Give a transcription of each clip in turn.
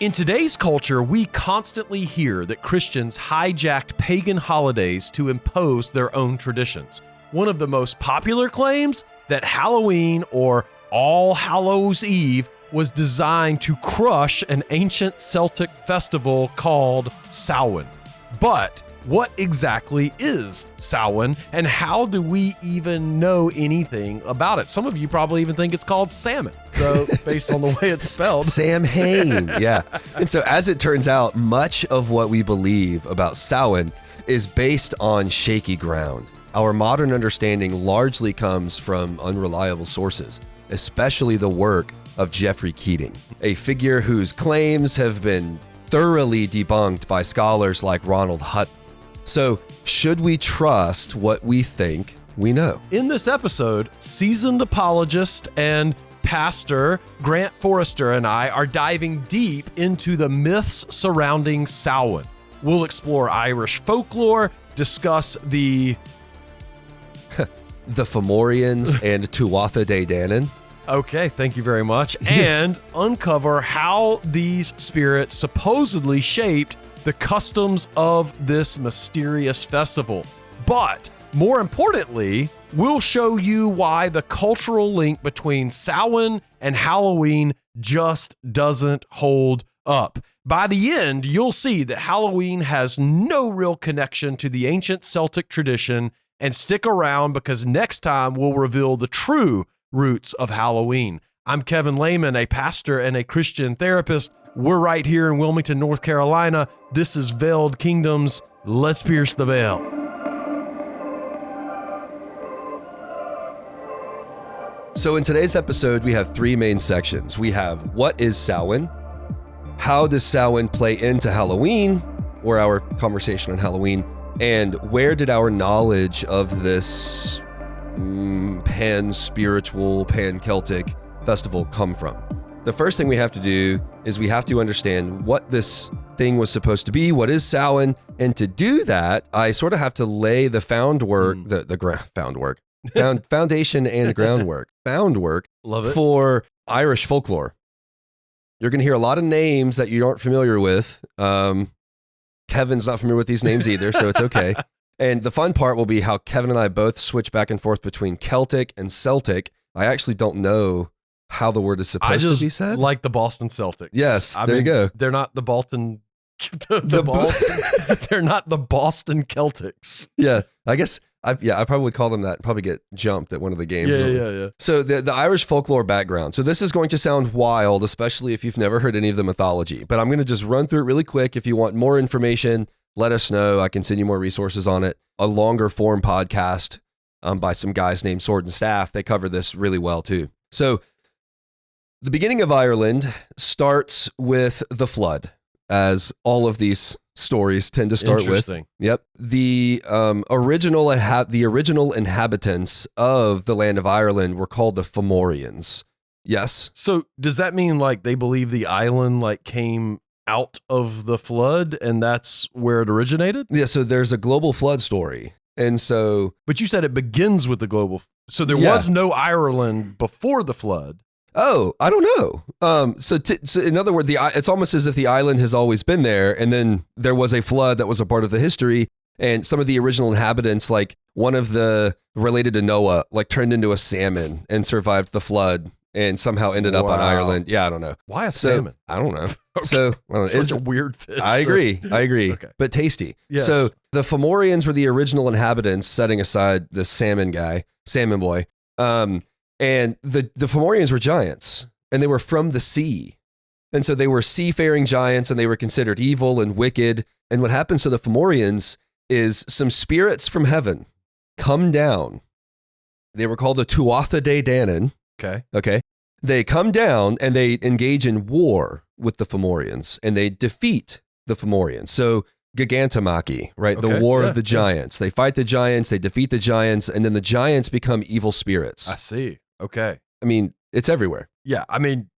In today's culture, we constantly hear that Christians hijacked pagan holidays to impose their own traditions. One of the most popular claims that Halloween, or All Hallows Eve, was designed to crush an ancient Celtic festival called Samhain. But what exactly is Samhain, and how do we even know anything about it? Some of you probably even think it's called salmon, so based on the way it's spelled. Samhain, yeah. And so as it turns out, much of what we believe about Samhain is based on shaky ground. Our modern understanding largely comes from unreliable sources, especially the work of Geoffrey Keating, a figure whose claims have been thoroughly debunked by scholars like Ronald Hutton. So, should we trust what we think we know? In this episode, seasoned apologist and pastor Grant Forrester and I are diving deep into the myths surrounding Samhain. We'll explore Irish folklore, discuss the Fomorians and Tuatha De Danann. Okay, thank you very much. And uncover how these spirits supposedly shaped the customs of this mysterious festival. But more importantly, we'll show you why the cultural link between Samhain and Halloween just doesn't hold up. By the end, you'll see that Halloween has no real connection to the ancient Celtic tradition, and stick around because next time we'll reveal the true roots of Halloween. I'm Kevin Laymon, a pastor and a Christian therapist. We're right here in Wilmington, North Carolina. This is Veiled Kingdoms. Let's pierce the veil. So in today's episode, we have three main sections. We have what is Samhain? How does Samhain play into Halloween, or our conversation on Halloween? And where did our knowledge of this pan-spiritual, pan-Celtic festival come from? The first thing we have to do is we have to understand what this thing was supposed to be. What is Samhain? And to do that, I sort of have to lay the foundation and groundwork Love it. for Irish folklore. You're going to hear a lot of names that you aren't familiar with. Kevin's not familiar with these names either, so it's okay. And the fun part will be how Kevin and I both switch back and forth between Celtic and Celtic. I actually don't know how the word is supposed to be said. Like the Boston Celtics. Yes, there you go. They're not the Bolton. They're not the Boston Celtics. Yeah, I guess. I probably would call them that. Probably get jumped at one of the games. Yeah. So the Irish folklore background. So this is going to sound wild, especially if you've never heard any of the mythology. But I'm going to just run through it really quick. If you want more information, let us know. I can send you more resources on it. A longer form podcast by some guys named Sword and Staff. They cover this really well too. So the beginning of Ireland starts with the flood, as all of these stories tend to start with. Yep. The original inhabitants of the land of Ireland were called the Fomorians. Yes. So does that mean like they believe the island like came out of the flood and that's where it originated? Yeah. So there's a global flood story. And so. But you said it begins with the global. So there was no Ireland before the flood. Oh, I don't know. So in other words, it's almost as if the island has always been there, and then there was a flood that was a part of the history, and some of the original inhabitants, like one of the related to Noah, like turned into a salmon and survived the flood, and somehow ended up on Ireland. Yeah, I don't know. Why a salmon? I don't know. Okay. So it's a weird fish. I agree. Okay. But tasty. Yes. So the Fomorians were the original inhabitants, setting aside the salmon boy. And the Fomorians were giants, and they were from the sea. And so they were seafaring giants, and they were considered evil and wicked. And what happens to the Fomorians is some spirits from heaven come down. They were called the Tuatha De Danann. Okay. They come down, and they engage in war with the Fomorians, and they defeat the Fomorians. So Gigantomachy, right? Okay. The war of the giants. They fight the giants, they defeat the giants, and then the giants become evil spirits. I see. Okay. I mean, it's everywhere. Yeah, I mean,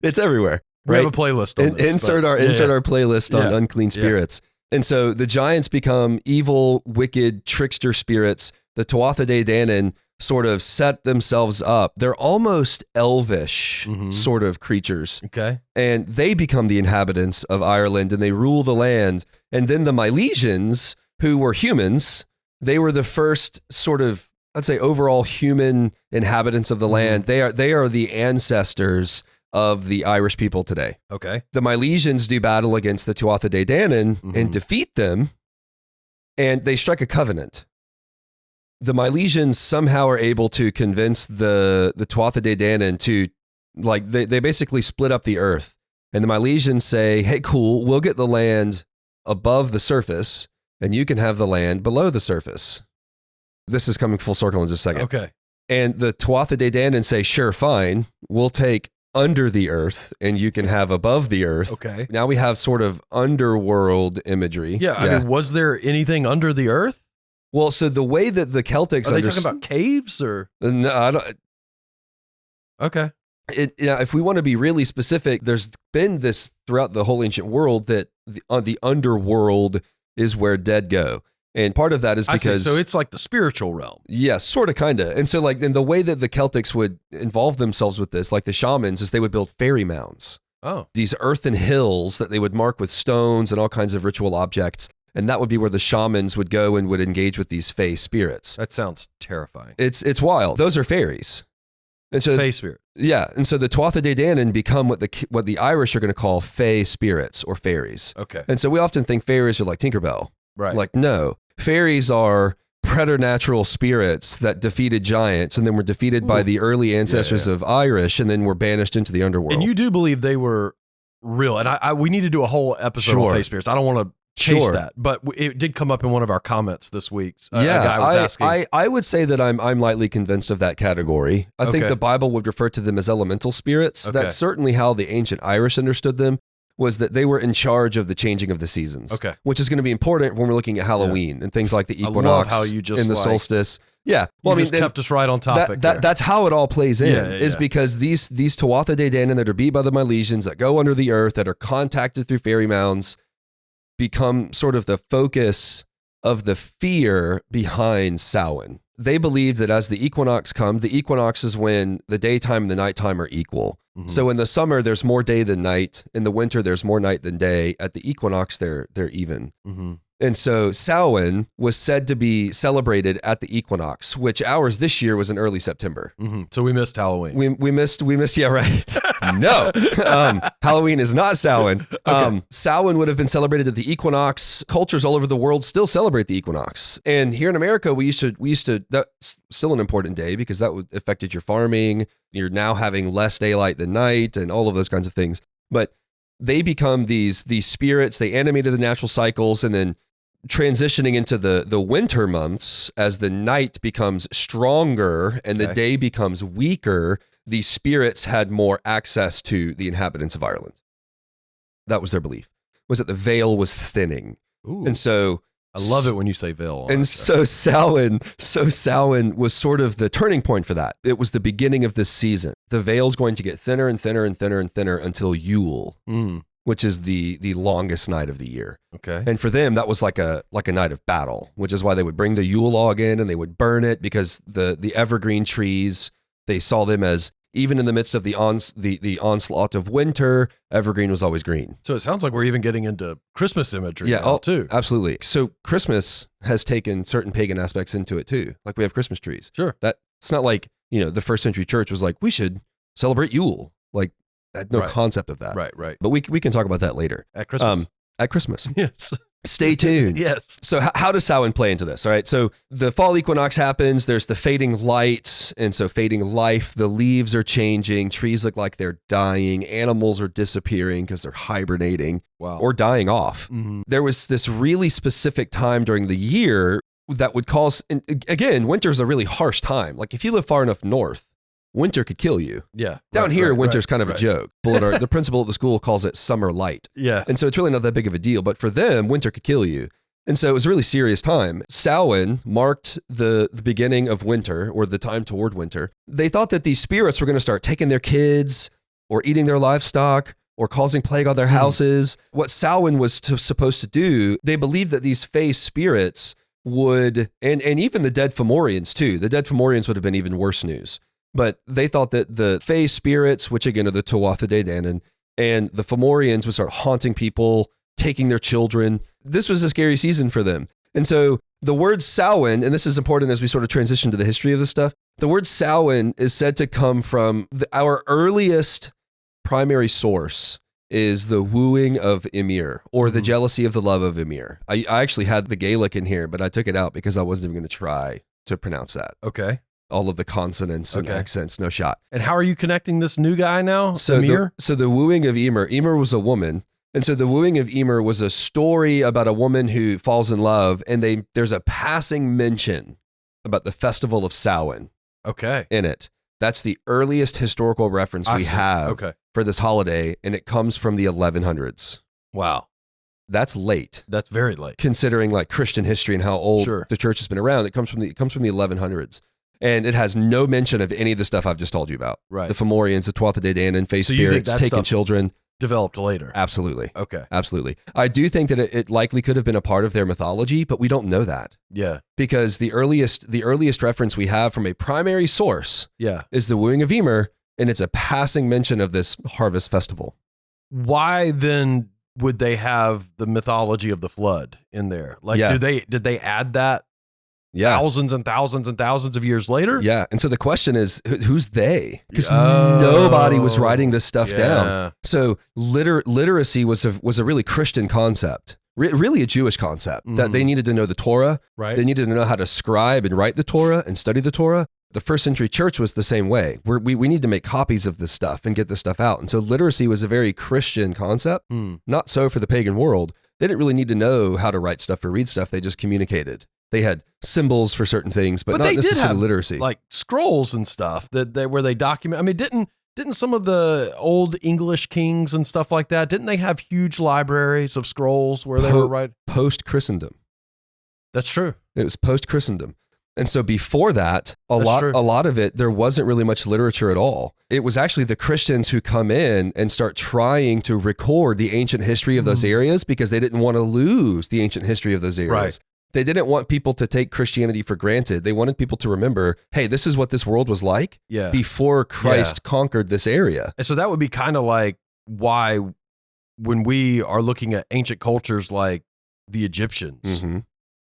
it's everywhere. we right? have a playlist on this. Insert our playlist on unclean spirits. And so the giants become evil, wicked, trickster spirits. The Tuatha De Danann sort of set themselves up. They're almost elvish sort of creatures. Okay. And they become the inhabitants of Ireland and they rule the land. And then the Milesians, who were humans, they were the first sort of, I'd say, overall human inhabitants of the land. They are the ancestors of the Irish people today. Okay. The Milesians do battle against the Tuatha De Danann and defeat them, and they strike a covenant. The Milesians somehow are able to convince the Tuatha De Danann to, like, they basically split up the earth. And the Milesians say, hey, cool, we'll get the land above the surface, and you can have the land below the surface. This is coming full circle in just a second. Okay. And the Tuatha De Danann say, sure, fine, we'll take under the earth and you can have above the earth. Okay. Now we have sort of underworld imagery. Yeah. I mean, was there anything under the earth? Well, so the way that the Celtics are they talking about caves or? No, I don't. Okay. If we want to be really specific, there's been this throughout the whole ancient world that the underworld is where dead go. And part of that is because... So it's like the spiritual realm. Yes, sort of, kind of. And so like in the way that the Celtics would involve themselves with this, like the shamans, is they would build fairy mounds. Oh. These earthen hills that they would mark with stones and all kinds of ritual objects. And that would be where the shamans would go and would engage with these fae spirits. That sounds terrifying. It's wild. Those are fairies. And so fae spirit. Yeah. And so the Tuatha De Danann become what the Irish are going to call fae spirits or fairies. Okay. And so we often think fairies are like Tinkerbell. Right. Like, no. Fairies are preternatural spirits that defeated giants and then were defeated by the early ancestors of Irish and then were banished into the underworld. And you do believe they were real. And we need to do a whole episode on fae spirits. I don't want to chase that, but it did come up in one of our comments this week. A guy was asking. I would say that I'm lightly convinced of that category. I think the Bible would refer to them as elemental spirits. That's certainly how the ancient Irish understood them, was that they were in charge of the changing of the seasons. Okay. Which is going to be important when we're looking at Halloween and things like the equinox I love how you just and the solstice. Yeah. Well, you just kept us right on topic. That's how it all plays in, is because these Tuatha De Danann that are beat by the Milesians, that go under the earth, that are contacted through fairy mounds, become sort of the focus of the fear behind Samhain. They believe that as the equinox come, the equinox is when the daytime and the nighttime are equal. So in the summer, there's more day than night. In the winter, there's more night than day. At the equinox, they're even. And so Samhain was said to be celebrated at the equinox, which ours this year was in early September. So we missed Halloween. We missed, yeah, right. No, Halloween is not Samhain. Samhain would have been celebrated at the equinox. Cultures all over the world still celebrate the equinox. And here in America, we used to, that's still an important day because that would affected your farming. You're now having less daylight than night and all of those kinds of things. But they become these spirits. They animated the natural cycles, and then transitioning into the winter months, as the night becomes stronger and the day becomes weaker, these spirits had more access to the inhabitants of Ireland. That was their belief, was that the veil was thinning. Ooh. And so I love it when you say veil. And so Samhain was sort of the turning point for that. It was the beginning of this season. The veil's going to get thinner and thinner and thinner and thinner until Yule, which is the longest night of the year. Okay. And for them, that was like a night of battle, which is why they would bring the Yule log in and they would burn it, because the evergreen trees, they saw them as, even in the midst of the onslaught of winter, evergreen was always green. So it sounds like we're even getting into Christmas imagery too. Absolutely. So Christmas has taken certain pagan aspects into it too. Like we have Christmas trees. Sure. It's not like, the first century church was like, we should celebrate Yule. Like, I had no concept of that. Right. But we can talk about that later. At Christmas. At Christmas. Yes. Stay tuned. Yes. So how does Samhain play into this? All right. So the fall equinox happens. There's the fading light. And so fading life, the leaves are changing. Trees look like they're dying. Animals are disappearing because they're hibernating or dying off. There was this really specific time during the year that would cause, and again, winter is a really harsh time. Like if you live far enough north, winter could kill you. Yeah. Down here, winter's kind of a joke. The principal at the school calls it summer light. Yeah. And so it's really not that big of a deal, but for them, winter could kill you. And so it was a really serious time. Samhain marked the beginning of winter, or the time toward winter. They thought that these spirits were going to start taking their kids or eating their livestock or causing plague on their houses. What Samhain was supposed to do, they believed that these fae spirits would, and even the dead Fomorians too. The dead Fomorians would have been even worse news. But they thought that the Fae spirits, which again are the Tuatha De Danann, and the Fomorians would start haunting people, taking their children. This was a scary season for them. And so the word Samhain, and this is important as we sort of transition to the history of this stuff, the word Samhain is said to come from our earliest primary source is the wooing of Ymir, or the jealousy of the love of Ymir. I actually had the Gaelic in here, but I took it out because I wasn't even going to try to pronounce that. Okay. All of the consonants and accents, no shot. And how are you connecting this new guy now? So Ymir? The wooing of Ymir was a woman. And so the wooing of Ymir was a story about a woman who falls in love, and there's a passing mention about the festival of Samhain in it. That's the earliest historical reference we have for this holiday, and it comes from the 1100s. Wow. That's late. That's very late. Considering like Christian history and how old the church has been around, it comes from the 1100s. And it has no mention of any of the stuff I've just told you about. Right. The Fomorians, the Tuatha De Danann, Fae spirits, taking children. Developed later. Absolutely. Okay. Absolutely. I do think that it likely could have been a part of their mythology, but we don't know that. Yeah. Because the earliest reference we have from a primary source is the wooing of Ymir, and it's a passing mention of this harvest festival. Why then would they have the mythology of the flood in there? Like, did they add that thousands and thousands and thousands of years later? Yeah. And so the question is, who's they? Because nobody was writing this stuff down. So literacy was a really Christian concept, really a Jewish concept, that they needed to know the Torah. Right. They needed to know how to scribe and write the Torah and study the Torah. The first century church was the same way. We need to make copies of this stuff and get this stuff out. And so literacy was a very Christian concept, not so for the pagan world. They didn't really need to know how to write stuff or read stuff. They just communicated. They had symbols for certain things, but not necessarily literacy. Like scrolls and stuff where they document. I mean, didn't some of the old English kings and stuff like that, didn't they have huge libraries of scrolls where they were writing? Post-Christendom. That's true. It was post-Christendom. And so before that, a lot of it, there wasn't really much literature at all. It was actually the Christians who come in and start trying to record the ancient history of those areas because they didn't want to lose the ancient history of those areas. Right. They didn't want people to take Christianity for granted. They wanted people to remember, hey, this is what this world was like before Christ conquered this area. And so that would be kind of like why when we are looking at ancient cultures like the Egyptians,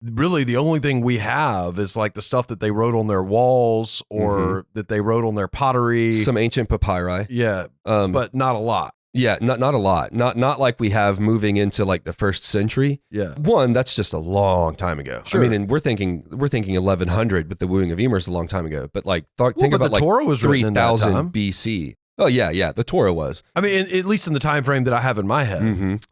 really the only thing we have is like the stuff that they wrote on their walls or that they wrote on their pottery. Some ancient papyri. Yeah, but not a lot. Yeah, not a lot. Not like we have moving into like the first century. Yeah. One, that's just a long time ago. Sure. I mean, and we're thinking 1100, but the wooing of Ymir is a long time ago. But like think about the Torah was 3000 BC. Oh yeah, the Torah was. I mean, at least in the time frame that I have in my head.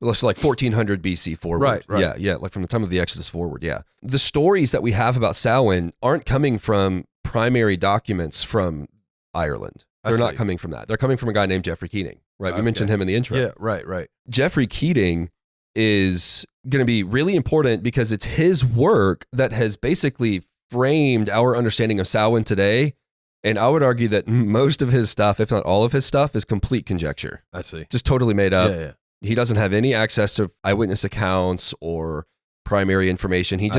It's like 1400 BC forward. Right. Yeah, like from the time of the Exodus forward, yeah. The stories that we have about Samhain aren't coming from primary documents from Ireland. They're not coming from that. They're coming from a guy named Geoffrey Keating, right? We mentioned him in the intro. Yeah, right. Geoffrey Keating is going to be really important because it's his work that has basically framed our understanding of Samhain today. And I would argue that most of his stuff, if not all of his stuff, is complete conjecture. I see. Just totally made up. Yeah. He doesn't have any access to eyewitness accounts or primary information. He's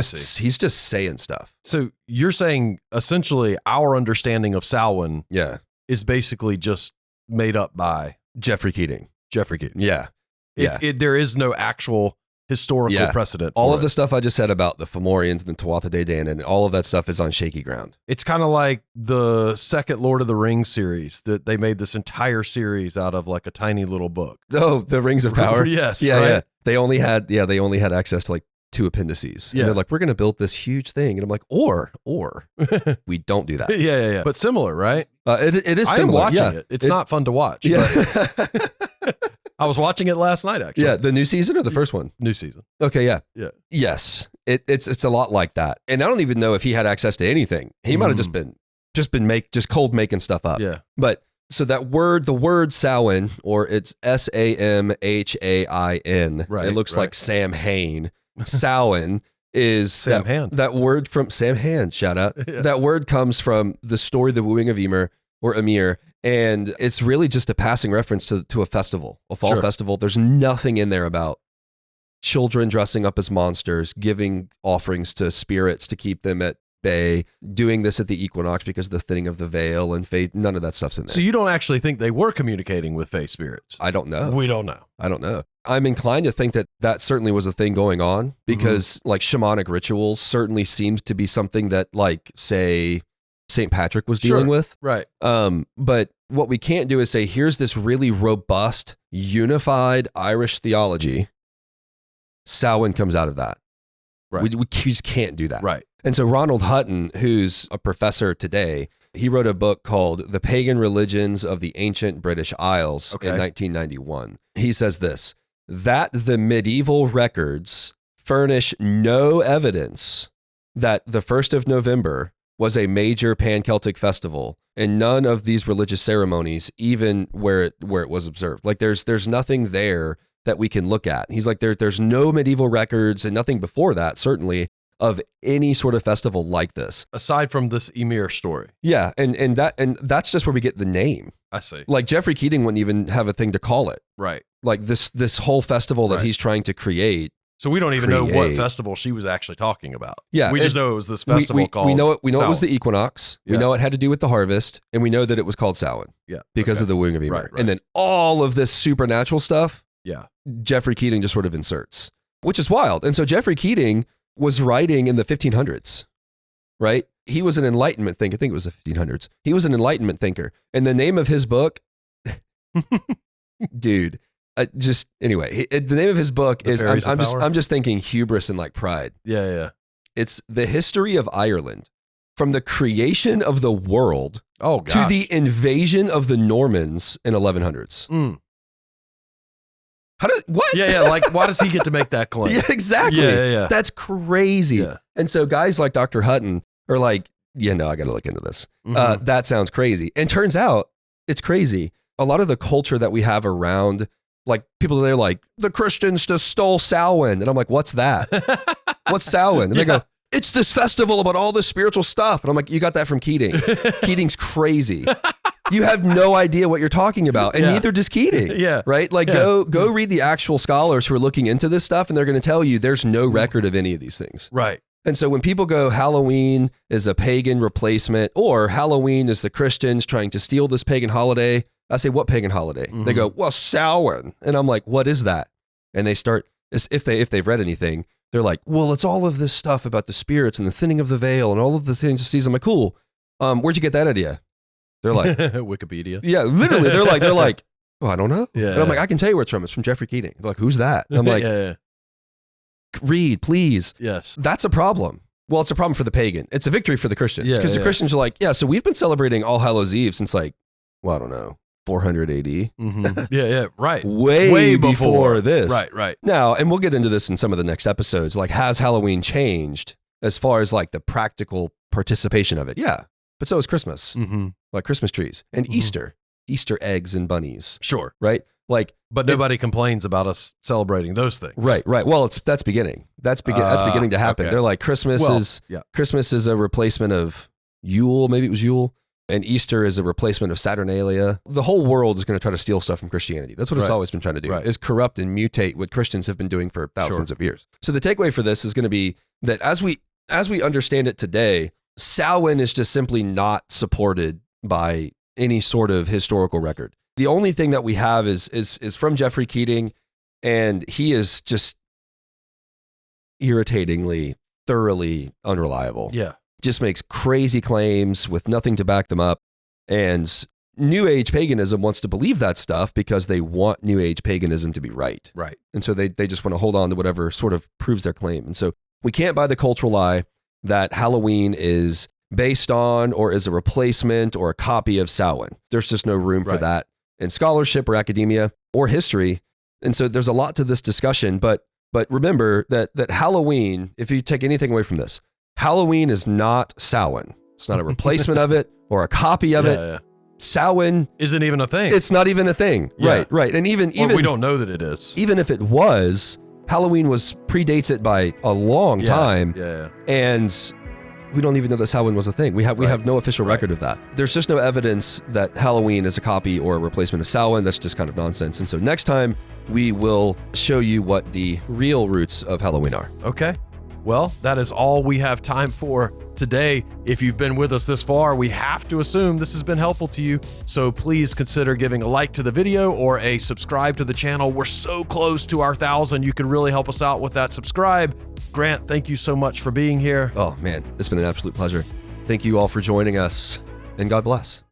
just saying stuff. So you're saying essentially our understanding of Samhain is basically just made up by Geoffrey Keating. Yeah. There is no actual historical precedent. All of the stuff I just said about the Fomorians and the Tuatha De Danann and all of that stuff is on shaky ground. It's kind of like the second Lord of the Rings series that they made this entire series out of like a tiny little book. Oh, the Rings of Power? Yes. Yeah, right? yeah. They only had access to like 2 appendices. Yeah. And they're like, we're going to build this huge thing. And I'm like, or we don't do that. Yeah. But similar, right? It is similar. I'm watching it. It's not fun to watch. Yeah. I was watching it last night, actually. Yeah. The new season or the first one? New season. Okay. Yeah. Yeah. Yes. It's a lot like that. And I don't even know if he had access to anything. He might have just been cold making stuff up. Yeah. But so the word Samhain, or it's Samhain. Right. It looks like Samhain. Samhain is that word from Samhain. Shout out. Yeah. That word comes from the story, the wooing of Ymir or Ymir, and it's really just a passing reference to a festival, a fall festival. There's nothing in there about children dressing up as monsters, giving offerings to spirits to keep them at bay, doing this at the equinox because of the thinning of the veil and faith. None of that stuff's in there. So you don't actually think they were communicating with fae spirits? I don't know. We don't know. I don't know. I'm inclined to think that that certainly was a thing going on because like shamanic rituals certainly seemed to be something that like, say, St. Patrick was dealing with. Right. But what we can't do is say, here's this really robust, unified Irish theology. Samhain comes out of that. Right. We just can't do that. Right. And so Ronald Hutton, who's a professor today, he wrote a book called The Pagan Religions of the Ancient British Isles in 1991. He says this, that the medieval records furnish no evidence that the 1st of November was a major pan-Celtic festival, and none of these religious ceremonies, even where it was observed. Like there's nothing there that we can look at. He's like, there's no medieval records and nothing before that, certainly, of any sort of festival like this. Aside from this Emir story. Yeah, and that's just where we get the name. I see. Like Geoffrey Keating wouldn't even have a thing to call it. Right. Like this whole festival that he's trying to create. So we don't even know what festival she was actually talking about. Yeah. We just know it was this festival called We know it Samhain. was the equinox. We know it had to do with the harvest, and we know that it was called Samhain. Yeah. Because of the wooing of Ymir. Right. And then all of this supernatural stuff, yeah, Geoffrey Keating just sort of inserts, which is wild. And so Geoffrey Keating was writing in the 1500s, right? He was an Enlightenment thinker. I think it was the 1500s. He was an Enlightenment thinker. And the name of his book, dude, anyway, the name of his book is, I'm just thinking hubris and like pride. Yeah. It's The History of Ireland, from the creation of the world to the invasion of the Normans in 1100s. What? Yeah. Like, why does he get to make that claim? Yeah, exactly. Yeah. That's crazy. Yeah. And so guys like Dr. Hutton are like, yeah, no, I got to look into this. That sounds crazy. And turns out it's crazy. A lot of the culture that we have around, like people, they're like, the Christians just stole Samhain. And I'm like, what's that? What's Samhain? And they go, it's this festival about all this spiritual stuff. And I'm like, you got that from Keating. Keating's crazy. You have no idea what you're talking about, and neither does Keating. Yeah. Right? Like go read the actual scholars who are looking into this stuff, and they're going to tell you there's no record of any of these things. Right. And so when people go, Halloween is a pagan replacement, or Halloween is the Christians trying to steal this pagan holiday, I say, what pagan holiday? They go, well, Samhain. And I'm like, what is that? And they start, if they've read anything, they're like, well, it's all of this stuff about the spirits and the thinning of the veil and all of the things of season. I'm like, cool. Where'd you get that idea? They're like, Wikipedia. Yeah, literally. They're like, oh, I don't know. Yeah. And I'm like, I can tell you where it's from. It's from Geoffrey Keating. They're like, who's that? And I'm like, read, please. Yes. That's a problem. Well, it's a problem for the pagan. It's a victory for the Christians. Because the Christians are like, yeah, so we've been celebrating All Hallows Eve since like, well, I don't know, 400 AD. Yeah, right. Way before this. Right. Now, and we'll get into this in some of the next episodes, like, has Halloween changed as far as like the practical participation of it? Yeah. But so is Christmas, like Christmas trees and Easter eggs and bunnies. Sure. Right. Like, but nobody complains about us celebrating those things. Right. Well, that's beginning. That's beginning to happen. Okay. They're like, Christmas is a replacement of Yule. Maybe it was Yule. And Easter is a replacement of Saturnalia. The whole world is going to try to steal stuff from Christianity. That's what it's always been trying to do, is corrupt and mutate what Christians have been doing for thousands of years. So the takeaway for this is going to be that as we understand it today, Samhain is just simply not supported by any sort of historical record. The only thing that we have is from Geoffrey Keating, and he is just irritatingly, thoroughly unreliable. Yeah. Just makes crazy claims with nothing to back them up. And New Age paganism wants to believe that stuff because they want New Age paganism to be right. Right. And so they just want to hold on to whatever sort of proves their claim. And so we can't buy the cultural lie that Halloween is based on or is a replacement or a copy of Samhain. There's just no room for that in scholarship or academia or history. And so there's a lot to this discussion, but remember that Halloween, if you take anything away from this, Halloween is not Samhain. It's not a replacement of it or a copy of it. Yeah. Samhain isn't even a thing. It's not even a thing. Yeah. Right. And even we don't know that it is. Even if it was, Halloween predates it by a long time. Yeah. And we don't even know that Samhain was a thing. We have no official record of that. There's just no evidence that Halloween is a copy or a replacement of Samhain. That's just kind of nonsense. And so next time we will show you what the real roots of Halloween are. Okay. Well, that is all we have time for today. If you've been with us this far, we have to assume this has been helpful to you. So please consider giving a like to the video or a subscribe to the channel. We're so close to our 1,000. You can really help us out with that subscribe. Grant, thank you so much for being here. Oh man, it's been an absolute pleasure. Thank you all for joining us, and God bless.